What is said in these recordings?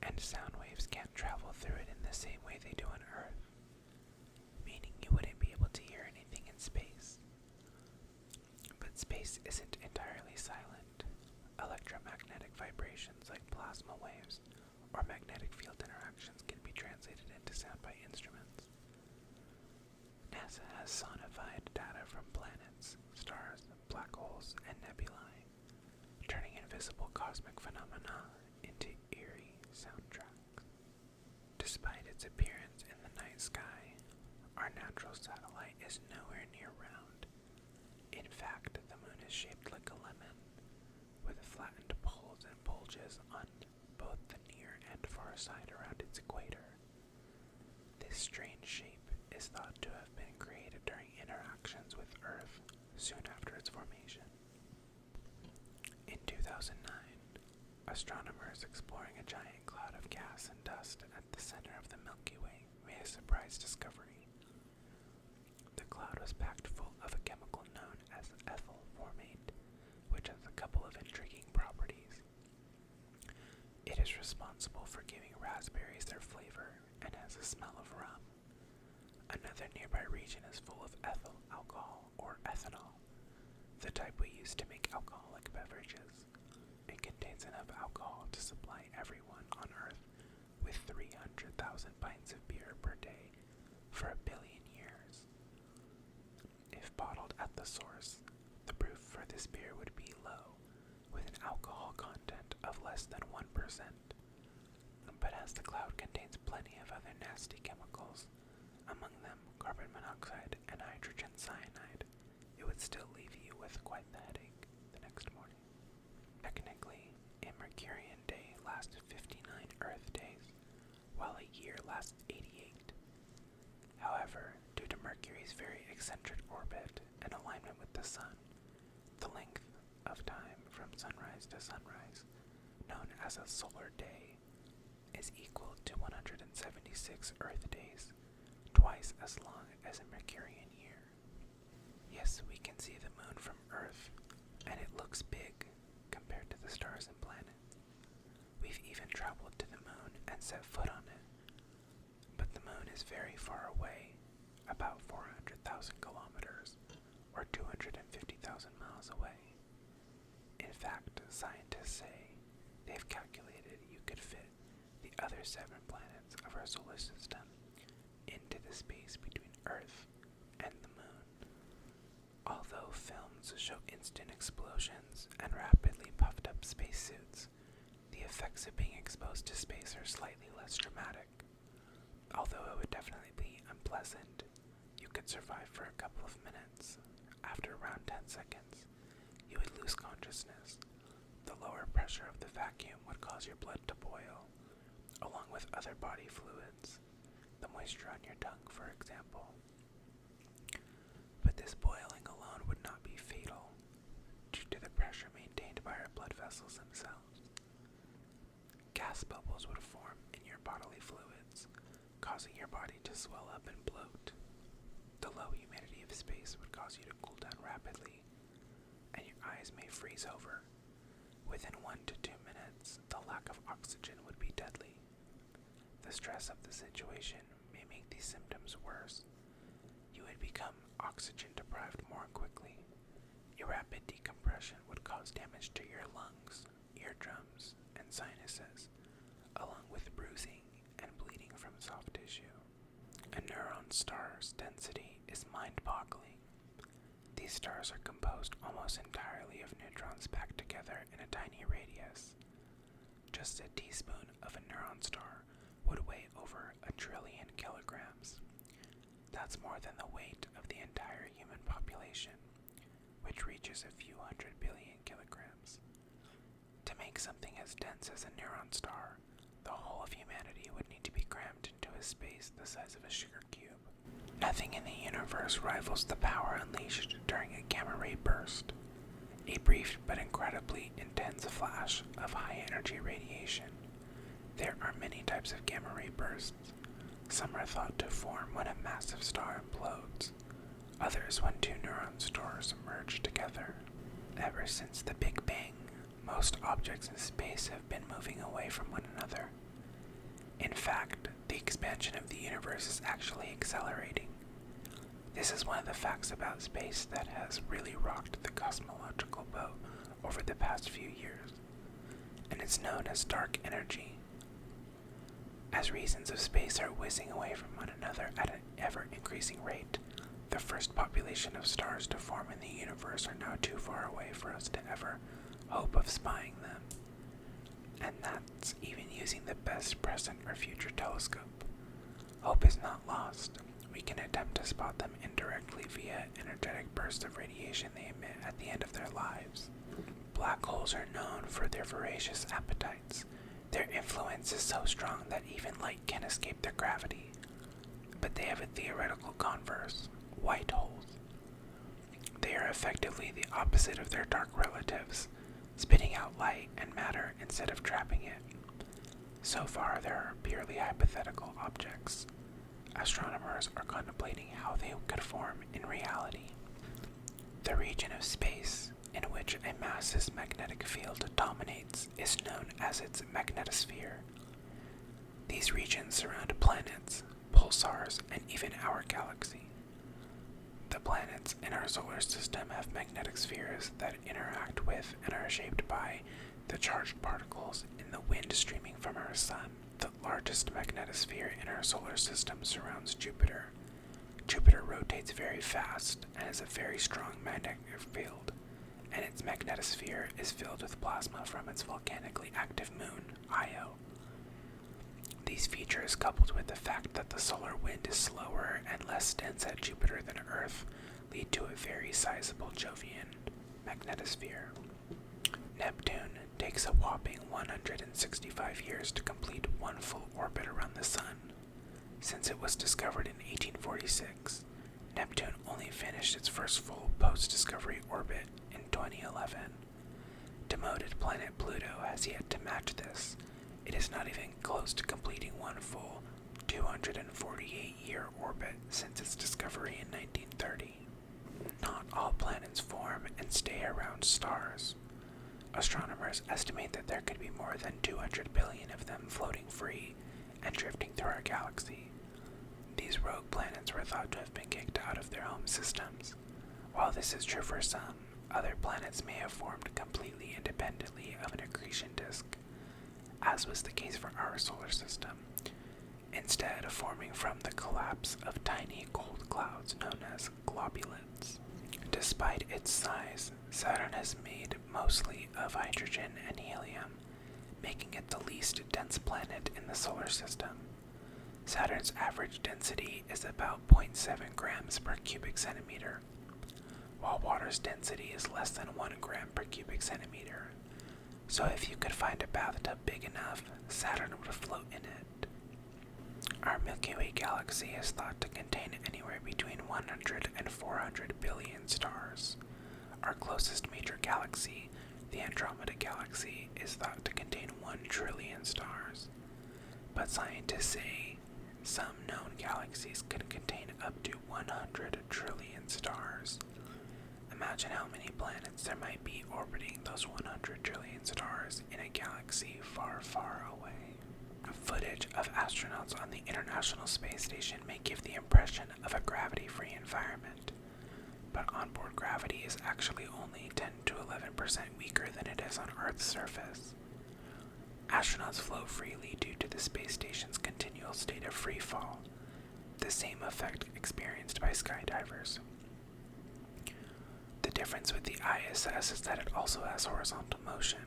and sound waves can't travel through it in the same way they do on Earth, meaning you wouldn't be able to hear anything in space. But space isn't entirely silent. Electromagnetic vibrations like plasma waves or magnetic field interactions can be translated into sound by instruments. NASA has sonified data from planets, stars, black holes, and nebulae, turning invisible cosmic phenomena into eerie soundtracks. Despite its appearance in the night sky, our natural satellite is nowhere near round. In fact, the moon is shaped like a lemon, with flattened poles and bulges on both the near and far side around its equator. This strange shape is thought to have been created during interactions with Earth soon after its formation. In 2009, astronomers exploring a giant cloud of gas and dust at the center of the Milky Way made a surprise discovery. The cloud was packed full of a chemical known as ethyl formate, which has a couple of intriguing properties. It is responsible for giving raspberries their flavor and has a smell of rum. Another nearby region is full of ethyl alcohol, or ethanol, the type we use to make alcoholic beverages. It contains enough alcohol to supply everyone on Earth with 300,000 pints of beer per day for 1 billion years. If bottled at the source, the proof for this beer would be low, with an alcohol content of less than 1%. But as the cloud contains plenty of other nasty chemicals, among them carbon monoxide and hydrogen cyanide, it would still leave you with quite the headache the next morning. Technically, a Mercurian day lasts 59 Earth days, while a year lasts 88. However, due to Mercury's very eccentric orbit and alignment with the Sun, the length of time from sunrise to sunrise, known as a solar day, is equal to 176 Earth days, twice as long as a Mercurian year. Yes, we can see the moon from Earth, and it looks big compared to the stars and planets. We've even traveled to the moon and set foot on it. But the moon is very far away, about 400,000 kilometers, or 250,000 miles away. In fact, scientists say they've calculated you could fit the other 7 planets of our solar system into the space between Earth and the moon. Although films show instant explosions and rapidly puffed up spacesuits, the effects of being exposed to space are slightly less dramatic. Although it would definitely be unpleasant, you could survive for a couple of minutes. After around 10 seconds, you would lose consciousness. The lower pressure of the vacuum would cause your blood to boil, along with other body fluids, the moisture on your tongue, for example. But this boiling alone would not be fatal, due to the pressure maintained by our blood vessels themselves. Gas bubbles would form in your bodily fluids, causing your body to swell up and bloat. The low humidity of space would cause you to cool down rapidly, and your eyes may freeze over. Within 1 to 2 minutes, the lack of oxygen would be deadly. The stress of the situation may make these symptoms worse. You would become oxygen deprived more quickly. Your rapid decompression would cause damage to your lungs, eardrums, and sinuses, along with bruising and bleeding from soft tissue. A neutron star's density is mind-boggling. These stars are composed almost entirely of neutrons packed together in a tiny radius. Just a teaspoon of a neutron star would weigh over 1 trillion kilograms. That's more than the weight of the entire human population, which reaches a few 100 billion kilograms. To make something as dense as a neutron star, the whole of humanity would need to be crammed into a space the size of a sugar cube. Nothing in the universe rivals the power unleashed during a gamma-ray burst, a brief but incredibly intense flash of high-energy radiation. There are many types of gamma-ray bursts. Some are thought to form when a massive star implodes, others when 2 neutron stars merge together. Ever since the Big Bang, most objects in space have been moving away from one another. In fact, the expansion of the universe is actually accelerating. This is one of the facts about space that has really rocked the cosmological boat over the past few years, and it's known as dark energy. As regions of space are whizzing away from one another at an ever-increasing rate, the first population of stars to form in the universe are now too far away for us to ever hope of spying them. And that's even using the best present or future telescope. Hope is not lost. We can attempt to spot them indirectly via energetic bursts of radiation they emit at the end of their lives. Black holes are known for their voracious appetites. Their influence is so strong that even light can escape their gravity. But they have a theoretical converse: white holes. They are effectively the opposite of their dark relatives, spitting out light and matter instead of trapping it. So far, there are purely hypothetical objects. Astronomers are contemplating how they could form in reality. The region of space in which a mass's magnetic field dominates is known as its magnetosphere. These regions surround planets, pulsars, and even our galaxy. The planets in our solar system have magnetic spheres that interact with and are shaped by the charged particles in the wind streaming from our sun. The largest magnetosphere in our solar system surrounds Jupiter. Jupiter rotates very fast and has a very strong magnetic field, and its magnetosphere is filled with plasma from its volcanically active moon, Io. These features, coupled with the fact that the solar wind is slower and less dense at Jupiter than Earth, lead to a very sizable Jovian magnetosphere. Neptune takes a whopping 165 years to complete one full orbit around the Sun. Since it was discovered in 1846, Neptune only finished its first full post-discovery orbit in 2011. Demoted planet Pluto has yet to match this. It is not even close to completing one full 248-year orbit since its discovery in 1930. Not all planets form and stay around stars. Astronomers estimate that there could be more than 200 billion of them floating free and drifting through our galaxy. These rogue planets were thought to have been kicked out of their home systems. While this is true for some, other planets may have formed completely independently of an accretion disk, as was the case for our solar system, instead of forming from the collapse of tiny cold clouds known as globulins. Despite its size, Saturn is made mostly of hydrogen and helium, making it the least dense planet in the solar system. Saturn's average density is about 0.7 grams per cubic centimeter, while water's density is less than 1 gram per cubic centimeter. So if you could find a bathtub big enough, Saturn would float in it. Our Milky Way galaxy is thought to contain anywhere between 100 and 400 billion stars. Our closest major galaxy, the Andromeda Galaxy, is thought to contain 1 trillion stars. But scientists say some known galaxies could contain up to 100 trillion stars. Imagine how many planets there might be orbiting those 100 trillion stars in a galaxy far, far away. Footage of astronauts on the International Space Station may give the impression of a gravity-free environment, but onboard gravity is actually only 10 to 11% weaker than it is on Earth's surface. Astronauts float freely due to the space station's continual state of free fall, the same effect experienced by skydivers. The difference with the ISS is that it also has horizontal motion.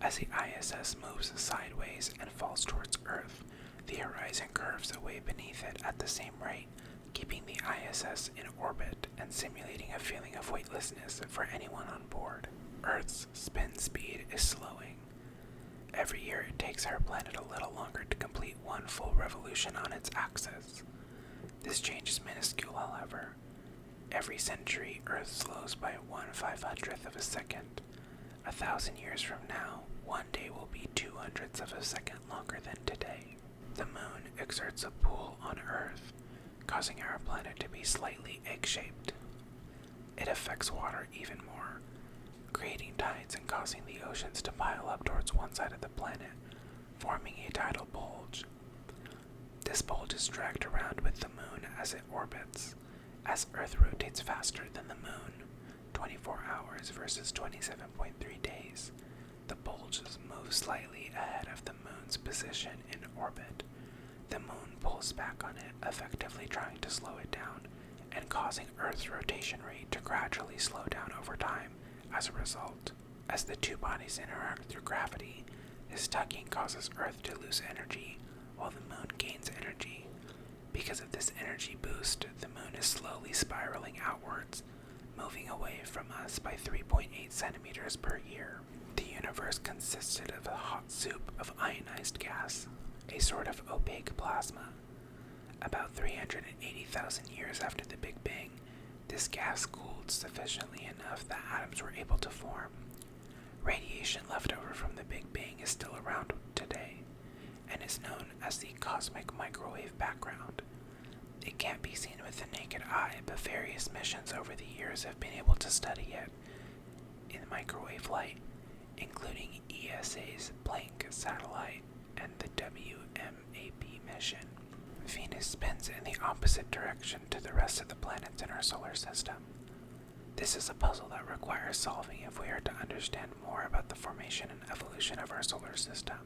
As the ISS moves sideways and falls towards Earth, the horizon curves away beneath it at the same rate, keeping the ISS in orbit and simulating a feeling of weightlessness for anyone on board. Earth's spin speed is slowing. Every year it takes our planet a little longer to complete one full revolution on its axis. This change is minuscule, however. Every century, Earth slows by 1/500th of a second. 1,000 years from now, one day will be 2/100ths of a second longer than today. The moon exerts a pull on Earth, causing our planet to be slightly egg-shaped. It affects water even more, creating tides and causing the oceans to pile up towards one side of the planet, forming a tidal bulge, This bulge is dragged around with the moon as it orbits, as Earth rotates faster than the moon, 24 hours versus 27.3 days. The bulge moves slightly ahead of the moon's position in orbit. The moon pulls back on it, effectively trying to slow it down, and causing Earth's rotation rate to gradually slow down over time as a result. As the two bodies interact through gravity, this tugging causes Earth to lose energy, while the moon gains energy. Because of this energy boost, the moon is slowly spiraling outwards, moving away from us by 3.8 centimeters per year. The universe consisted of a hot soup of ionized gas, a sort of opaque plasma. About 380,000 years after the Big Bang, this gas cooled sufficiently enough that atoms were able to form. Radiation left over from the Big Bang is still around today, and is known as the cosmic microwave background. It can't be seen with the naked eye, but various missions over the years have been able to study it in microwave light, including ESA's Planck satellite and the WMAP mission. Venus spins in the opposite direction to the rest of the planets in our solar system. This is a puzzle that requires solving if we are to understand more about the formation and evolution of our solar system.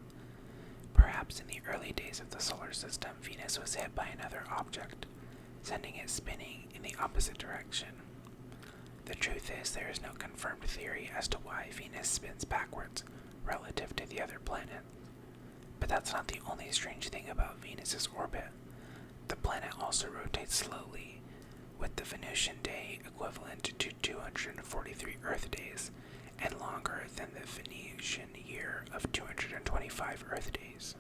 Perhaps in the early days of the solar system, Venus was hit by another object, sending it spinning in the opposite direction. The truth is, there is no confirmed theory as to why Venus spins backwards relative to the other planets. But that's not the only strange thing about Venus's orbit. The planet also rotates slowly, with the Venusian day equivalent to 243 Earth days, and longer than the Venusian year of 225 Earth days.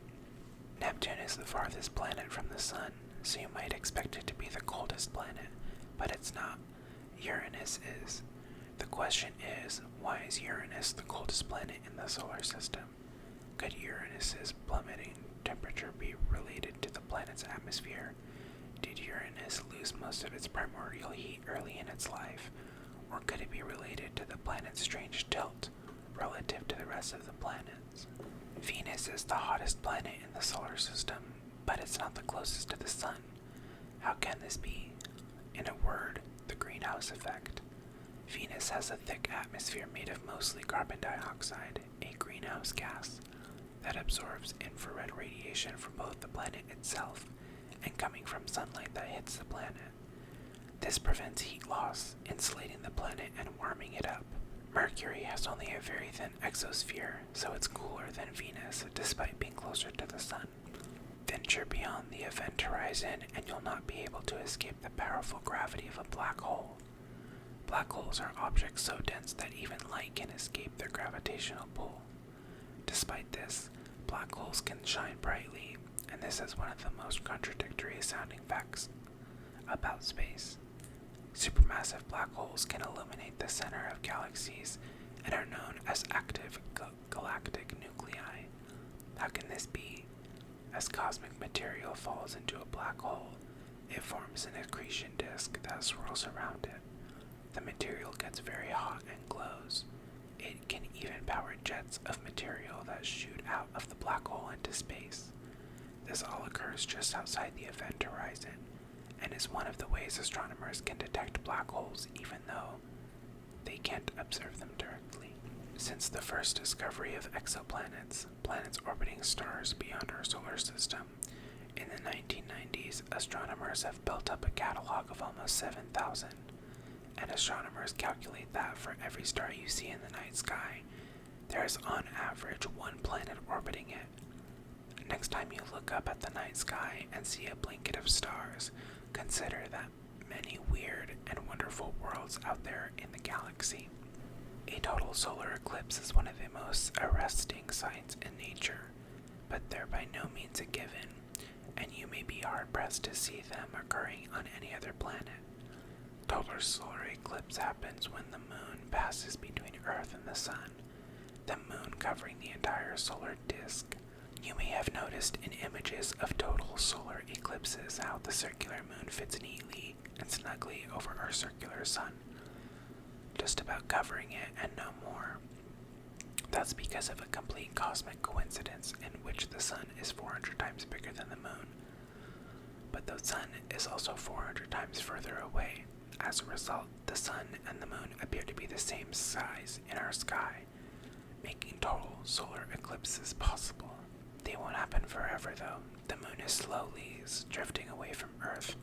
Neptune is the farthest planet from the Sun, so you might expect it to be the coldest planet, but it's not. Uranus is. The question is, why is Uranus the coldest planet in the solar system? Could Uranus's plummeting temperature be related to the planet's atmosphere? Did Uranus lose most of its primordial heat early in its life? Or could it be related to the planet's strange tilt relative to the rest of the planets? Venus is the hottest planet in the solar system, but it's not the closest to the Sun. How can this be? In a word, the greenhouse effect. Venus has a thick atmosphere made of mostly carbon dioxide, a greenhouse gas, that absorbs infrared radiation from both the planet itself and coming from sunlight that hits the planet. This prevents heat loss, insulating the planet and warming it up. Mercury has only a very thin exosphere, so it's cooler than Venus despite being closer to the Sun. Venture beyond the event horizon and you'll not be able to escape the powerful gravity of a black hole. Black holes are objects so dense that even light can escape their gravitational pull. Despite this, black holes can shine brightly, and this is one of the most contradictory sounding facts about space. Supermassive black holes can illuminate the center of galaxies and are known as active galactic nuclei. How can this be? As cosmic material falls into a black hole, it forms an accretion disk that swirls around it. The material gets very hot and glows. It can even power jets of material that shoot out of the black hole into space. This all occurs just outside the event horizon, and is one of the ways astronomers can detect black holes even though they can't observe them directly. Since the first discovery of exoplanets, planets orbiting stars beyond our solar system, in the 1990s, astronomers have built up a catalog of almost 7,000. And astronomers calculate that for every star you see in the night sky, there is on average one planet orbiting it. Next time you look up at the night sky and see a blanket of stars, consider that many weird and wonderful worlds out there in the galaxy. A total solar eclipse is one of the most arresting sights in nature, but they're by no means a given, and you may be hard-pressed to see them occurring on any other planet. Total solar eclipse happens when the moon passes between Earth and the Sun, the moon covering the entire solar disk. You may have noticed in images of total solar eclipses how the circular moon fits neatly and snugly over our circular sun, just about covering it and no more. That's because of a complete cosmic coincidence in which the Sun is 400 times bigger than the moon. But the sun is also 400 times further away. As a result, the sun and the moon appear to be the same size in our sky, making total solar eclipses possible. They won't happen forever, though. The moon is slowly drifting away from Earth,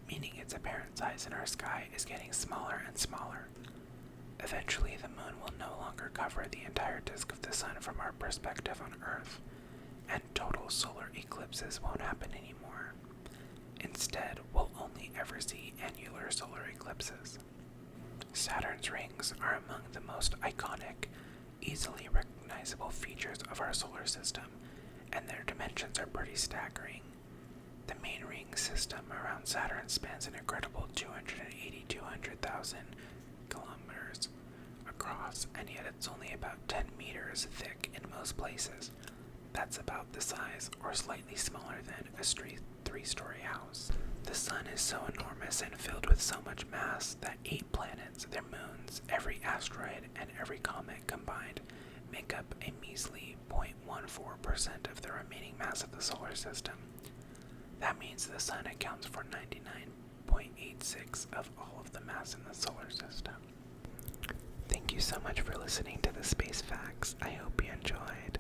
meaning its apparent size in our sky is getting smaller and smaller. Eventually, the moon will no longer cover the entire disk of the sun from our perspective on Earth, and total solar eclipses won't happen anymore. Instead, we'll only ever see annular solar eclipses. Saturn's rings are among the most iconic, easily recognizable features of our solar system, and their dimensions are pretty staggering. The main ring system around Saturn spans an incredible 200,000 kilometers across, and yet it's only about 10 meters thick in most places. That's about the size, or slightly smaller than, a three-story house. The sun is so enormous and filled with so much mass that 8 planets, their moons, every asteroid, and every comet combined make up a measly 0.14% of the remaining mass of the solar system. That means the sun accounts for 99.86% of all of the mass in the solar system. Thank you so much for listening to the Space Facts. I hope you enjoyed.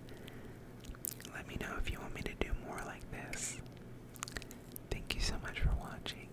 Let me know if you want me to do more like this. Thank you so much for watching.